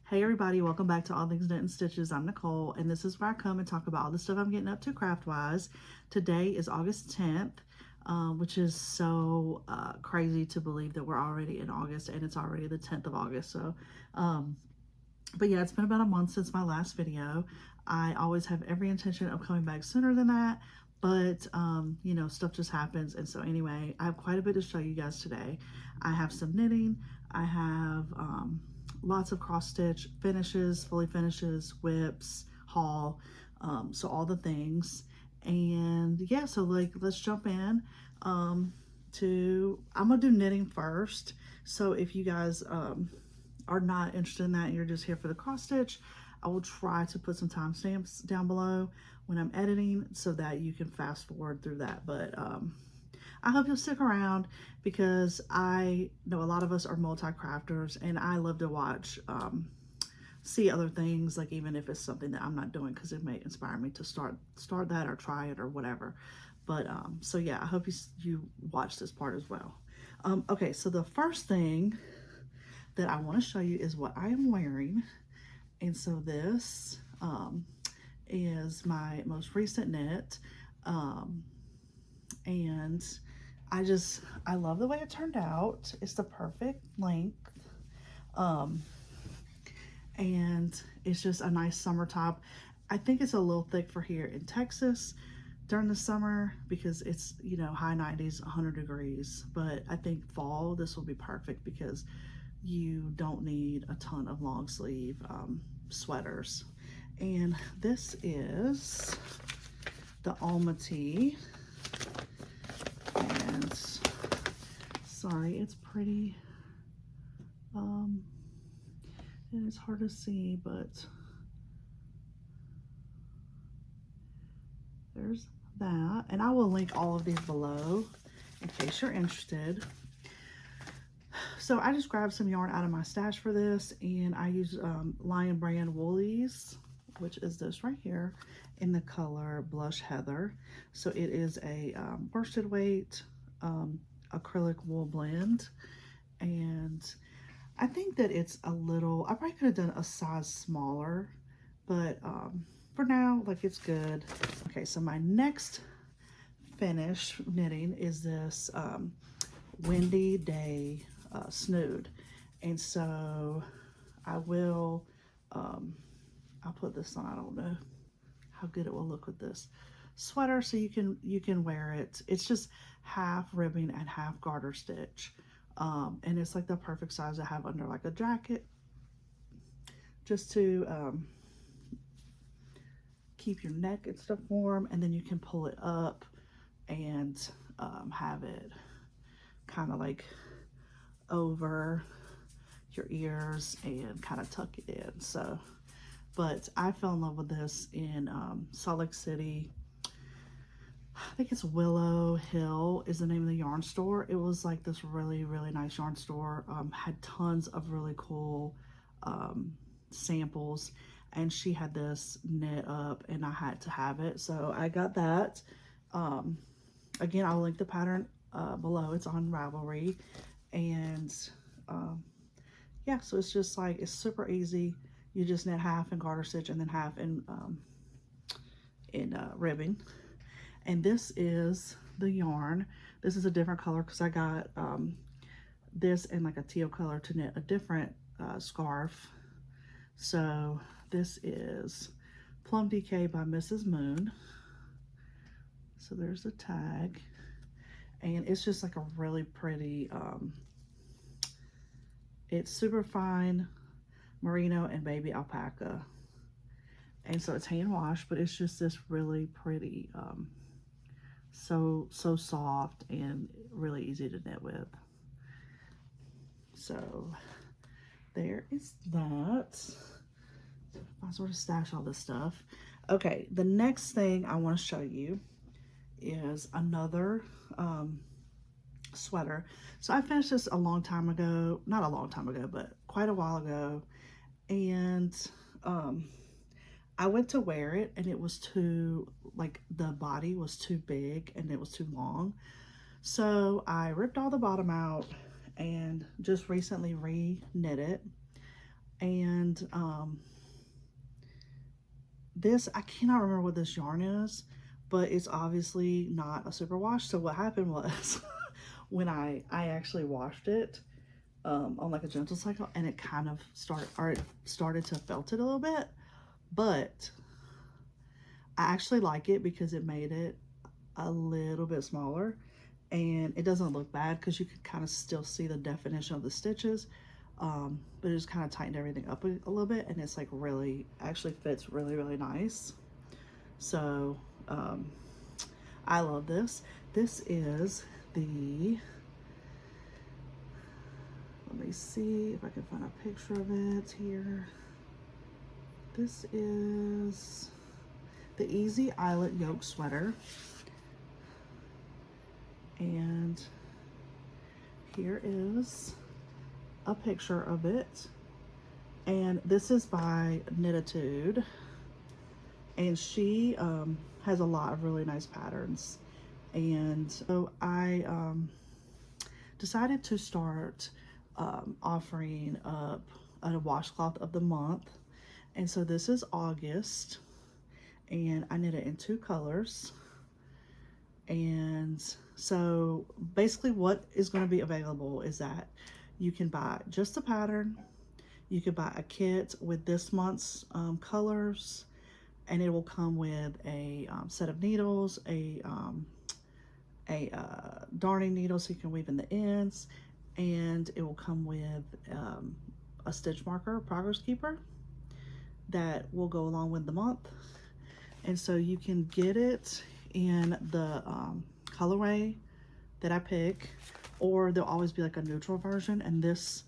Hey everybody, welcome back to All Things Knit and Stitches. I'm Nicole, and this is where I come and talk about all the stuff I'm getting up to craft-wise. Today is August 10th, which is so crazy to believe that we're already in August, and it's already the 10th of August. So, but yeah, it's been about a month since my last video. I always have every intention of coming back sooner than that, but you know, stuff just happens. And so anyway, I have quite a bit to show you guys today. I have some knitting. I have lots of cross stitch finishes, fully finishes, whips, haul, so all the things. And yeah, so like let's jump in I'm gonna do knitting first. So if you guys are not interested in that and you're just here for the cross stitch, I will try to put some timestamps down below when I'm editing so that you can fast forward through that. But I hope you'll stick around because I know a lot of us are multi-crafters and I love to watch, see other things, like even if it's something that I'm not doing, because it may inspire me to start that or try it or whatever. But so yeah, I hope you watch this part as well. Okay, so the first thing that I want to show you is what I am wearing. And so this is my most recent knit. And I love the way it turned out. It's the perfect length. And it's just a nice summer top. I think it's a little thick for here in Texas during the summer because it's, you know, high 90s, 100 degrees. But I think fall, this will be perfect because you don't need a ton of long sleeve sweaters. And this is the Alma Tee. And sorry, it's pretty, and it's hard to see, but there's that. And I will link all of these below in case you're interested. So I just grabbed some yarn out of my stash for this, and I use Lion Brand Woolies, which is this right here, in the color Blush Heather. So it is a worsted weight acrylic wool blend, and I think that it's a little, I probably could have done a size smaller, but for now, like, it's good. Okay, so my next finish knitting is this Windy Day Snood. And so I will, I'll put this on. I don't know how good it will look with this sweater, so you can wear it. It's just half ribbing and half garter stitch. And it's like the perfect size to have under like a jacket, just to keep your neck and stuff warm, and then you can pull it up and have it kind of like over your ears and kind of tuck it in. So, but I fell in love with this in Salt Lake City. I think it's Willow Hill is the name of the yarn store. It was like this really, really nice yarn store. Had tons of really cool samples, and she had this knit up and I had to have it. So I got that. Again, I'll link the pattern below. It's on Ravelry. And yeah, so it's just like, it's super easy. You just knit half in garter stitch and then half in ribbing. And this is the yarn. This is a different color because I got this in like a teal color to knit a different scarf. So this is Plum DK by Mrs. Moon. So there's the tag. And it's just like a really pretty, it's super fine merino and baby alpaca. And so it's hand washed, but it's just this really pretty, so soft and really easy to knit with. So there is that. I sort of stash all this stuff. Okay, the next thing I want to show you is another sweater. So I finished this a long time ago, not a long time ago, but quite a while ago. And I went to wear it and it was too, like, the body was too big and it was too long. So I ripped all the bottom out and just recently re-knit it. And this, I cannot remember what this yarn is, but it's obviously not a super wash. So what happened was when I actually washed it on like a gentle cycle, and it kind of started to felt it a little bit, but I actually like it because it made it a little bit smaller, and it doesn't look bad because you can kind of still see the definition of the stitches, but it just kind of tightened everything up a little bit, and it's like really actually fits really, really nice. So I love this. This is the, let me see if I can find a picture of it here. This is the Easy Eyelet Yoke sweater. And here is a picture of it. And this is by Necessities. And she has a lot of really nice patterns. And so I decided to start offering up a washcloth of the month. And so this is August, and I knit it in 2 colors. And so basically what is going to be available is that you can buy just the pattern, you could buy a kit with this month's colors, and it will come with a set of needles, a darning needle so you can weave in the ends, and it will come with a stitch marker, progress keeper, that will go along with the month. And so you can get it in the colorway that I pick, or there'll always be like a neutral version, and this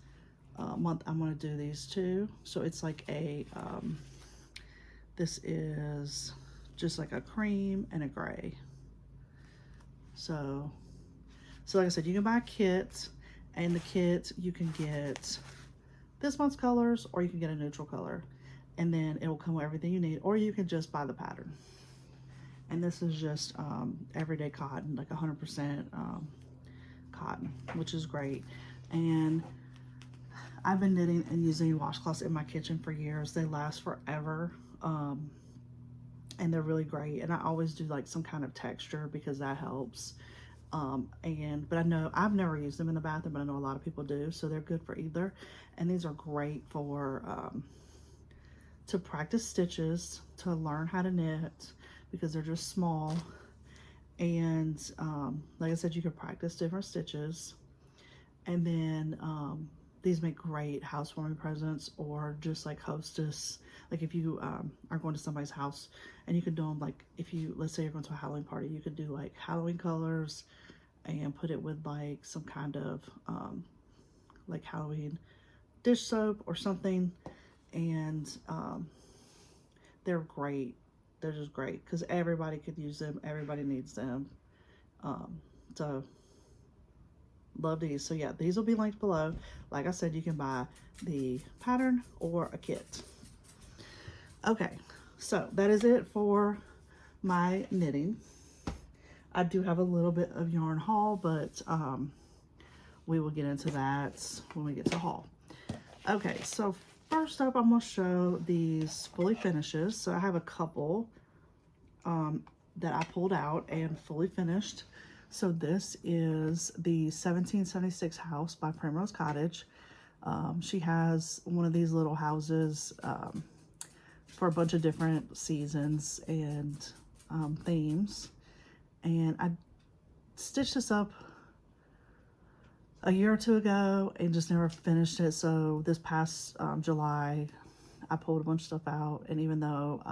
month I'm going to do these 2. So it's like a this is just like a cream and a gray. So like I said, you can buy a kit, and the kit you can get this month's colors, or you can get a neutral color, and then it will come with everything you need, or you can just buy the pattern. And this is just everyday cotton, like 100% cotton, which is great. And I've been knitting and using washcloths in my kitchen for years. They last forever, and they're really great. And I always do like some kind of texture because that helps. But I know I've never used them in the bathroom, but I know a lot of people do, so they're good for either. And these are great for to practice stitches, to learn how to knit, because they're just small. And like I said, you can practice different stitches. And then these make great housewarming presents, or just like hostess. Like if you are going to somebody's house, and you could do them, like if you, let's say you're going to a Halloween party, you could do like Halloween colors and put it with like some kind of like Halloween dish soap or something. And they're great. They're just great because everybody could use them. Everybody needs them. So love these. So yeah, these will be linked below. Like I said, you can buy the pattern or a kit. Okay, so that is it for my knitting. I do have a little bit of yarn haul, but we will get into that when we get to haul. Okay, so first up, I'm going to show these fully finishes. So I have a couple that I pulled out and fully finished. So this is the 1776 house by Primrose Cottage. She has one of these little houses for a bunch of different seasons and themes. And I stitched this up a year or 2 ago and just never finished it. So this past July, I pulled a bunch of stuff out, and even though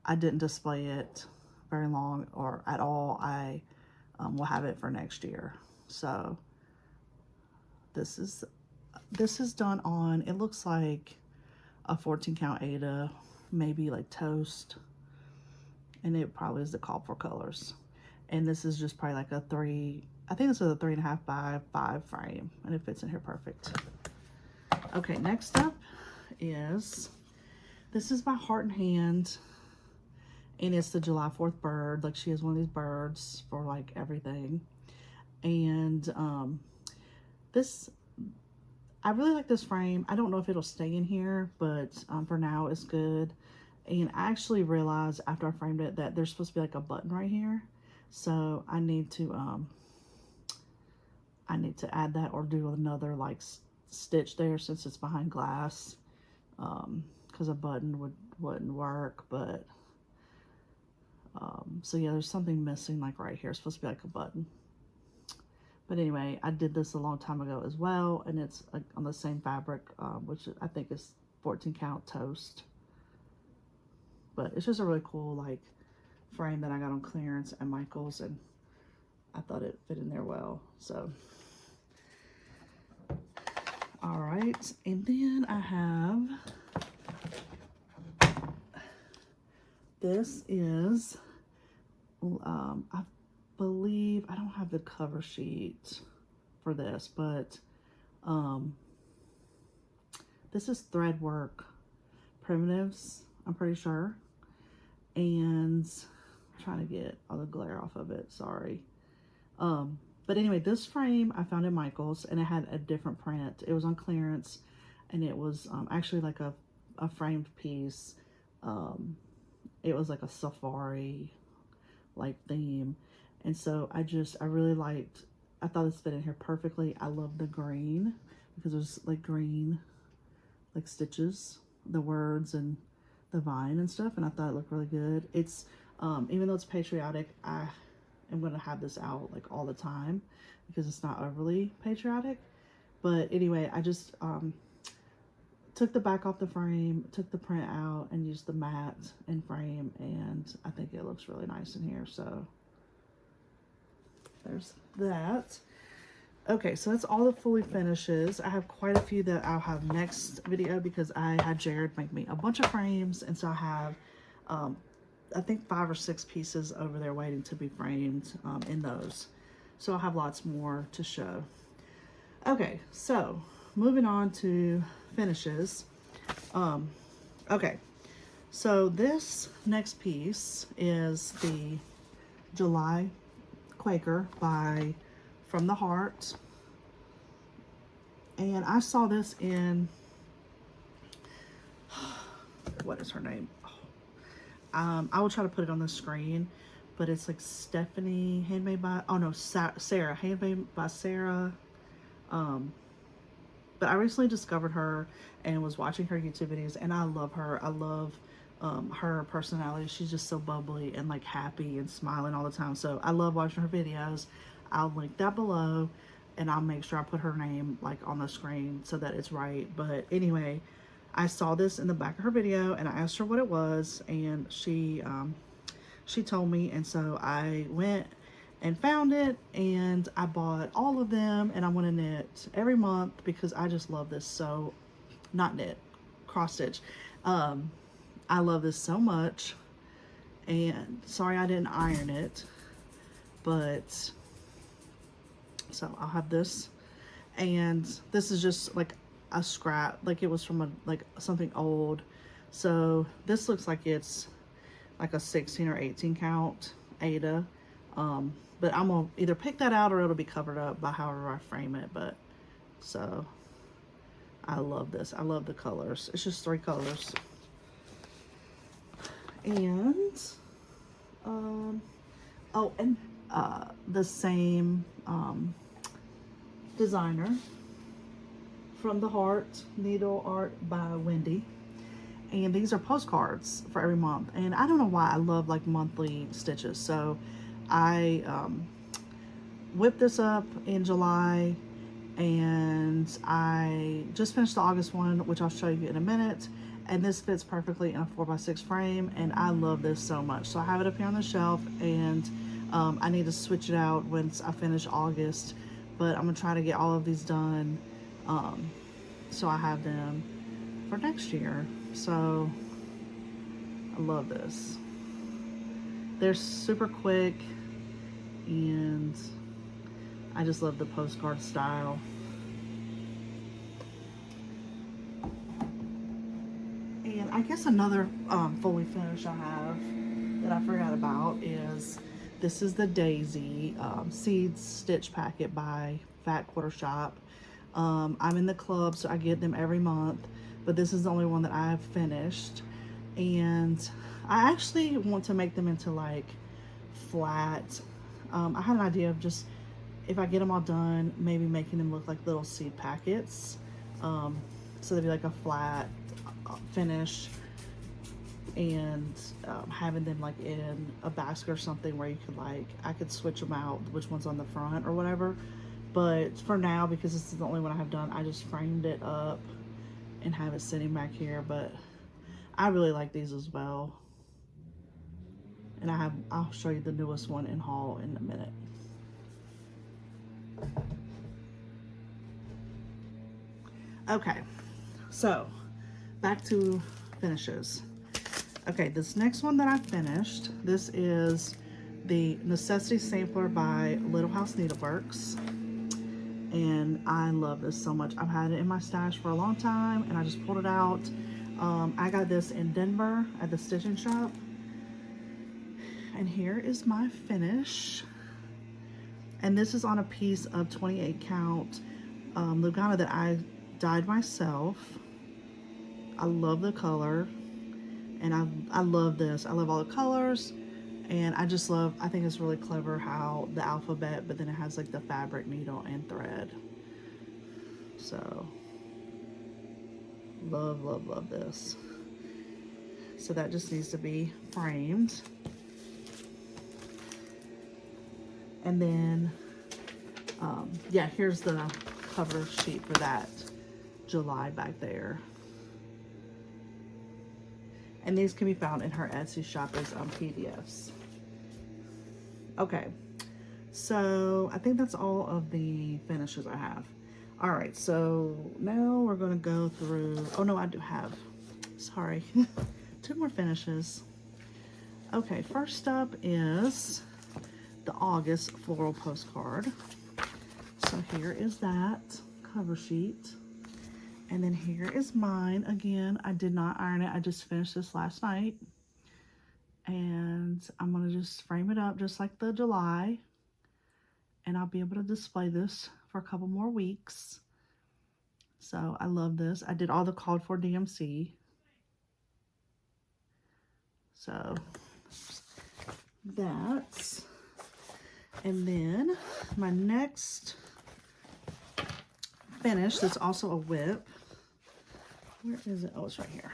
I didn't display it very long or at all, I will have it for next year. So this is done on, it looks like a 14 count Ada, maybe like toast, and it probably is the call for colors. And this is just probably like a 3, I think this is a 3.5 by 5 frame, and it fits in here perfect. Okay, next up is, this is by Heart and Hand, and it's the July 4th bird. Like, she has one of these birds for like everything. And this, I really like this frame. I don't know if it'll stay in here, but for now it's good. And I actually realized after I framed it that there's supposed to be like a button right here. So I need to add that or do another like stitch there since it's behind glass. Because a button wouldn't work, but so yeah, there's something missing like right here. It's supposed to be like a button. But anyway, I did this a long time ago as well, and it's on the same fabric, which I think is 14 count toast. But it's just a really cool like frame that I got on clearance at Michael's, and I thought it fit in there well. So, all right, and then I have this is I believe I don't have the cover sheet for this, but this is Threadwork Primitives, I'm pretty sure. And I'm trying to get all the glare off of it, sorry. But anyway, this frame I found at Michael's, and it had a different print. It was on clearance, and it was actually like a framed piece. It was like a safari like theme, and so I really liked, I thought this fit in here perfectly. I love the green because there's like green like stitches, the words and the vine and stuff, and I thought it looked really good. It's even though it's patriotic, I am going to have this out like all the time because it's not overly patriotic. But anyway, I just took the back off the frame, took the print out, and used the matte and frame, and I think it looks really nice in here. So there's that. Okay, so that's all the fully finishes. I have quite a few that I'll have next video because I had Jared make me a bunch of frames, and so I have I think 5 or 6 pieces over there waiting to be framed in those. So I'll have lots more to show. Okay, so moving on to finishes. Okay, so this next piece is the July Quaker by From the Heart, and I saw this in what is her name? I will try to put it on the screen, but it's like Stephanie, handmade by, oh no, Sarah, handmade by Sarah. But I recently discovered her and was watching her YouTube videos, and I love her. I love her personality. She's just so bubbly and like happy and smiling all the time. So I love watching her videos. I'll link that below, and I'll make sure I put her name like on the screen so that it's right. But anyway, I saw this in the back of her video, and I asked her what it was, and she told me, and so I went and found it, and I bought all of them, and I want to knit every month because I just love this. So not knit, cross stitch. I love this so much, and sorry I didn't iron it, but so I'll have this, and this is just like a scrap, like it was from a like something old. So this looks like it's like a 16 or 18 count Ada, but I'm gonna either pick that out or it'll be covered up by however I frame it. But so I love this. I love the colors. It's just 3 colors, and oh, and the same designer, From the Heart, Needle Art by Wendy. And these are postcards for every month, and I don't know why I love like monthly stitches. So I whipped this up in July, and I just finished the August one, which I'll show you in a minute, and this fits perfectly in a 4x6 frame, and I love this so much. So I have it up here on the shelf, and I need to switch it out once I finish August, but I'm gonna try to get all of these done so I have them for next year. So I love this. They're super quick, and I just love the postcard style. And I guess another fully finished I have that I forgot about is this is the Daisy Seeds Stitch Packet by Fat Quarter Shop. I'm in the club, so I get them every month, but this is the only one that I've finished. And I actually want to make them into like flat. I had an idea of just, if I get them all done, maybe making them look like little seed packets. So they'd be like a flat finish, and having them like in a basket or something where you could like, I could switch them out, which one's on the front or whatever. But for now, because this is the only one I have done, I just framed it up and have it sitting back here. But I really like these as well. And I'll show you the newest one in haul in a minute. Okay, so back to finishes. Okay, this next one that I finished, this is the Necessities sampler by Little House Needleworks. And I love this so much. I've had it in my stash for a long time, and I just pulled it out. I got this in Denver at the stitching shop. And here is my finish. And this is on a piece of 28 count Lugana that I dyed myself. I love the color, and I love this. I love all the colors, and I just love, I think it's really clever how the alphabet, but then it has like the fabric, needle, and thread. So love, love, love this. So that just needs to be framed. And then, yeah, here's the cover sheet for that July back there. And these can be found in her Etsy shop as PDFs. Okay, so I think that's all of the finishes I have. All right, so now we're gonna go through, oh no, I do have, sorry, 2 more finishes. Okay, first up is the August floral postcard. So here is that cover sheet. And then here is mine. Again, I did not iron it. I just finished this last night. And I'm going to just frame it up just like the July. And I'll be able to display this for a couple more weeks. So I love this. I did all the called for DMC. So that's, and then my next finish that's also a whip. Where is it? Oh, it's right here.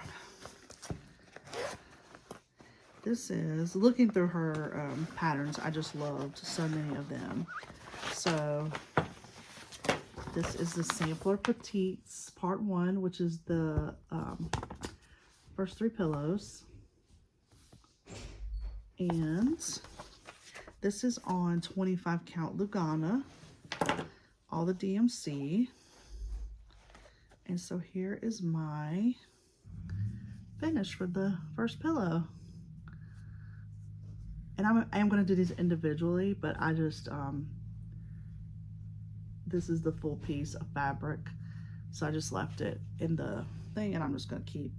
This is, looking through her patterns, I just loved so many of them. So this is the sampler Petites part 1, which is the first 3 pillows. And this is on 25 count Lugana, all the DMC. And so here is my finish for the first pillow. And I am going to do these individually, but I just, this is the full piece of fabric. So I just left it in the thing, and I'm just going to keep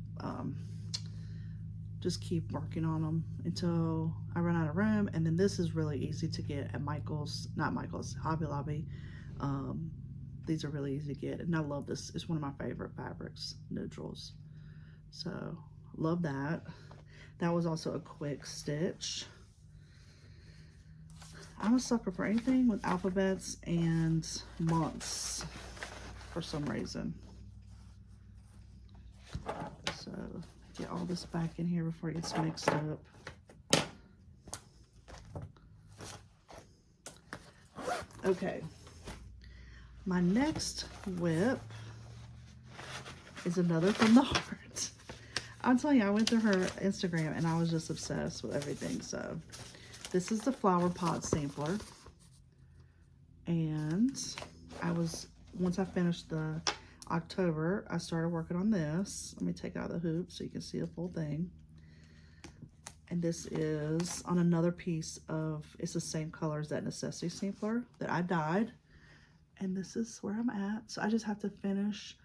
working on them until I run out of room. And then this is really easy to get at Hobby Lobby. These are really easy to get, and I love this. It's one of my favorite fabrics, neutrals. So love that. That was also a quick stitch. I'm a sucker for anything with alphabets and months for some reason. So get all this back in here before it gets mixed up. Okay, my next whip is another from the heart. I'll tell you, I went through her Instagram and I was just obsessed with everything. So this is the flower pot sampler, and once I finished the October, I started working on this. Let me take out the hoop so you can see the full thing. And this is on another piece of, it's the same color as that Necessities sampler that I dyed. And this is where I'm at. So I just have to finish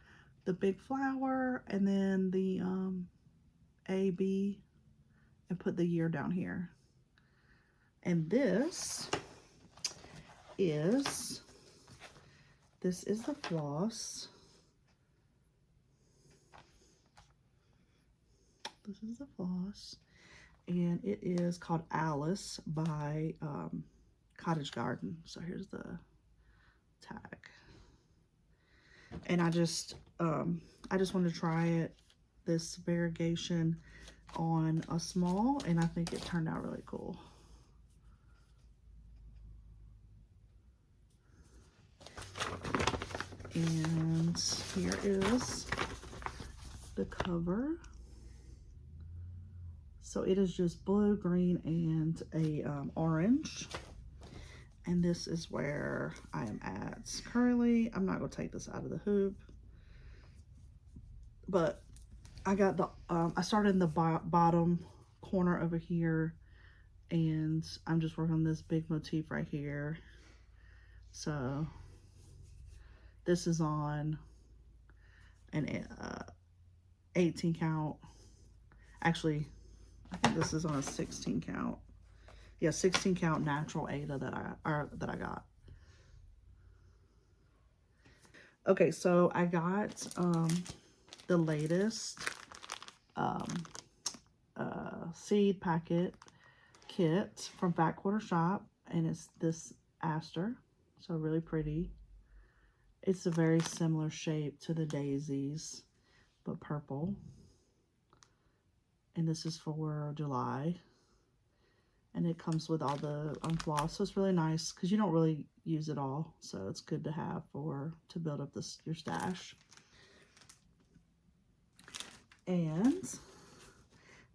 the big flower and then the A, B, and put the year down here. And this is This is the floss. This is the floss. And it is called Alice by Cottage Garden. So here's the tag. And I just wanted to try it, this variegation, on a small, and I think it turned out really cool. And here is the cover. So it is just blue, green, and a orange. And this is where I am at currently. I'm not going to take this out of the hoop, but I got the I started in the bottom corner over here, and I'm just working on this big motif right here. So this is on an 18 count. Actually, I think this is on a 16 count. Yeah, 16 count natural Ada that I got. Okay, so I got the latest seed packet kit from Backwater Shop, and it's this aster, so really pretty. It's a very similar shape to the Daisies, but purple. And this is for July. And it comes with all the floss, so it's really nice because you don't really use it all, so it's good to have to build up your stash. And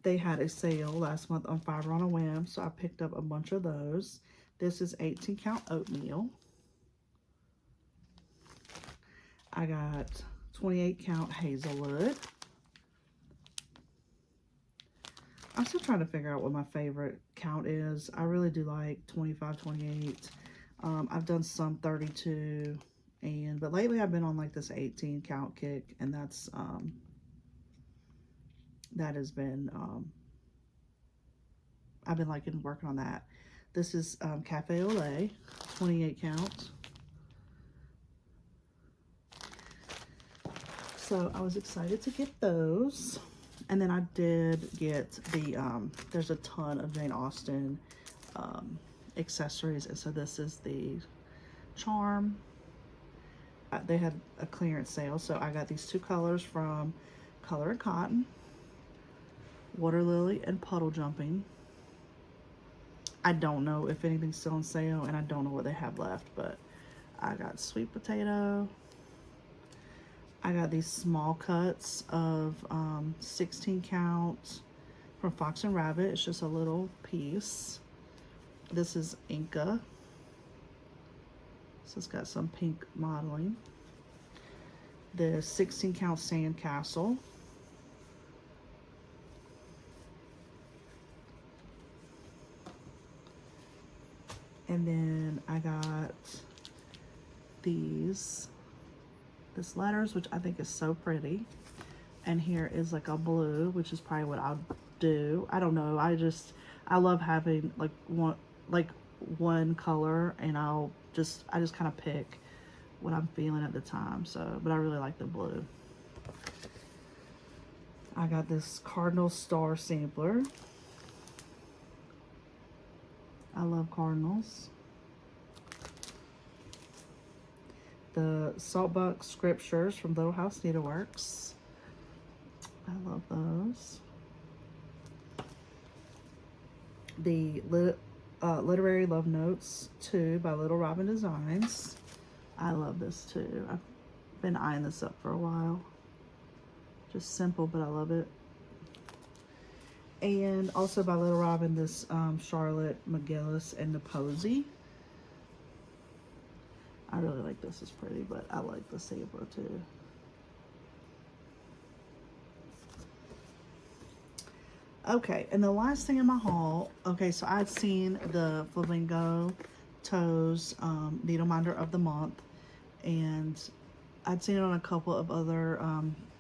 they had a sale last month on Fiverr on a whim, so I picked up a bunch of those. This is 18 count oatmeal. I got 28 count hazelwood. I'm still trying to figure out what my favorite count is. I really do like 25, 28. I've done some 32, but lately I've been on like this 18 count kick, and that's that has been I've been liking working on that. This is Cafe au Lait, 28 count. So I was excited to get those. And then I did get the, there's a ton of Jane Austen accessories. And so this is the charm. They had a clearance sale. So I got these two colors from Color and Cotton. Water Lily and Puddle Jumping. I don't know if anything's still on sale, and I don't know what they have left, but I got Sweet Potato. I got these small cuts of 16 count from Fox and Rabbit. It's just a little piece. This is Inca. So it's got some pink modeling. The 16 count Sandcastle. And then I got this letters, which I think is so pretty. And here is like a blue, which is probably what I'll do. I don't know. I love having like one color, and I just kind of pick what I'm feeling at the time. So, but I really like the blue. I got this Cardinal Star sampler. I love cardinals. The Saltbuck Scriptures from Little House Needleworks. I love those. The Literary Love Notes 2 by Little Robin Designs. I love this too. I've been eyeing this up for a while. Just simple, but I love it. And also by Little Robin, this Charlotte McGillis and the Posy. I really like this. It's pretty, but I like the sampler too. Okay, and the last thing in my haul. Okay, so I'd seen the Flamingo Toes Needle Minder of the Month, and I'd seen it on a couple of other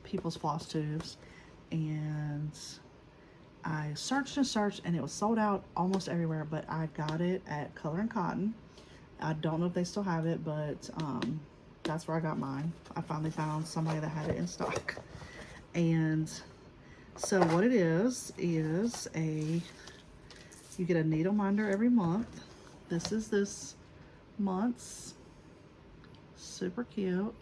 people's floss tubes, and I searched and searched, and it was sold out almost everywhere, but I got it at Color and Cotton. I don't know if they still have it, but That's where I got mine. I finally found somebody that had it in stock. And so what it is you get a needle minder every month. This is this month's. Super cute.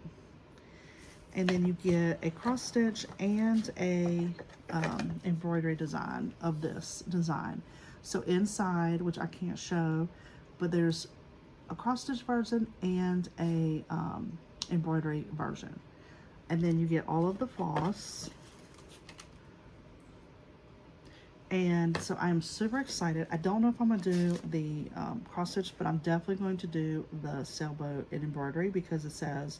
And then you get a cross stitch and a embroidery design of this design. So inside, which I can't show, but there's a cross stitch version and a embroidery version. And then you get all of the floss. And so I'm super excited. I don't know if I'm gonna do the cross stitch, but I'm definitely going to do the sailboat and embroidery, because it says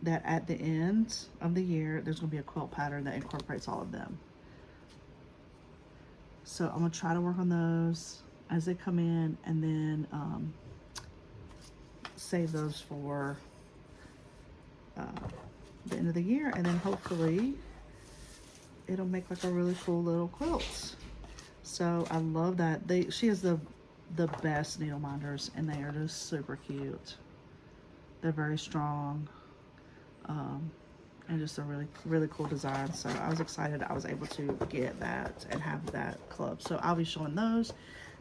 that at the end of the year there's gonna be a quilt pattern that incorporates all of them. So I'm gonna try to work on those as they come in, and then save those for the end of the year, and then hopefully it'll make like a really cool little quilt. So I love that. She has the best needle minders, and they are just super cute. They're very strong, and just a really cool design. So I was excited I was able to get that and have that club. So I'll be showing those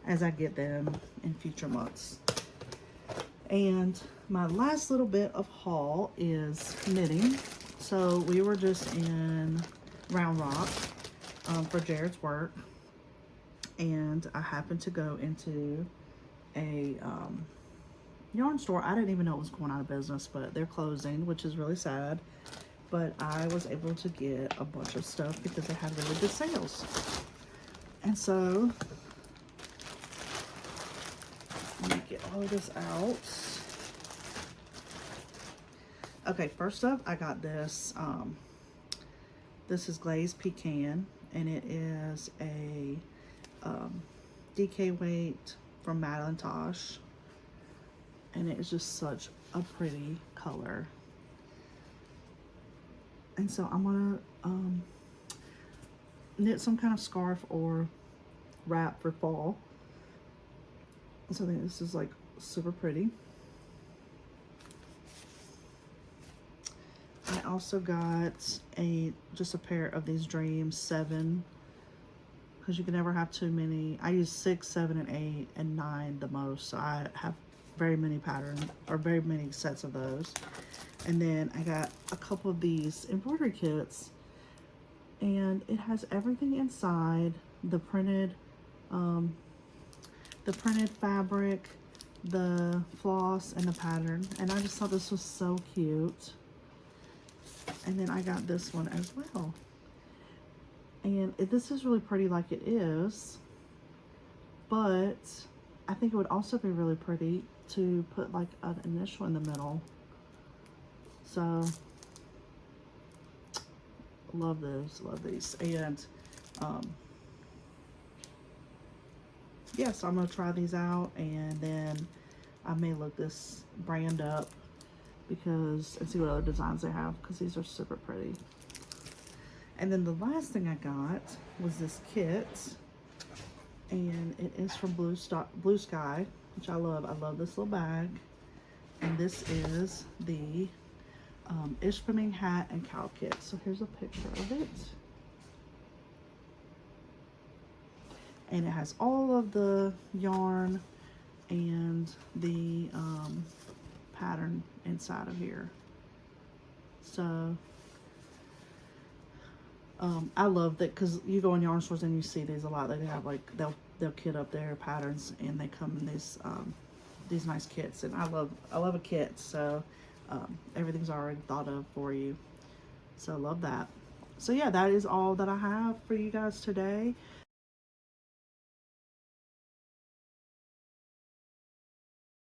as I get them in future months. And my last little bit of haul is knitting. So we were just in Round Rock for Jared's work, and I happened to go into a yarn store. I didn't even know it was going out of business, but they're closing, which is really sad. But I was able to get a bunch of stuff because they had really good sales. And so let me get all of this out. Okay, first up, I got this. This is glazed pecan, and it is a DK weight from Madeline Tosh, and it is just such a pretty color. And so I'm gonna knit some kind of scarf or wrap for fall. So I think this is like super pretty. I also got just a pair of these Dream 7, because you can never have too many. I use 6, 7, and 8, and 9 the most. So I have very many patterns, or very many sets of those. And then I got a couple of these embroidery kits, and it has everything inside: the printed fabric, the floss, and the pattern. And I just thought this was so cute. And then I got this one as well. And this is really pretty like it is, but I think it would also be really pretty to put like an initial in the middle. So love those, love these. And yeah, so I'm gonna try these out, and then I may look this brand up and see what other designs they have, because these are super pretty. And then the last thing I got was this kit, and it is from Blue Sky, which I love. I love this little bag. And this is the Ishpeming hat and cow kit. So here's a picture of it. And it has all of the yarn and the pattern inside of here. So I love that, because you go in yarn stores and you see these a lot. They have like they'll kit up their patterns, and they come in these nice kits. And I love a kit. So everything's already thought of for you. So I love that. So yeah, that is all that I have for you guys today.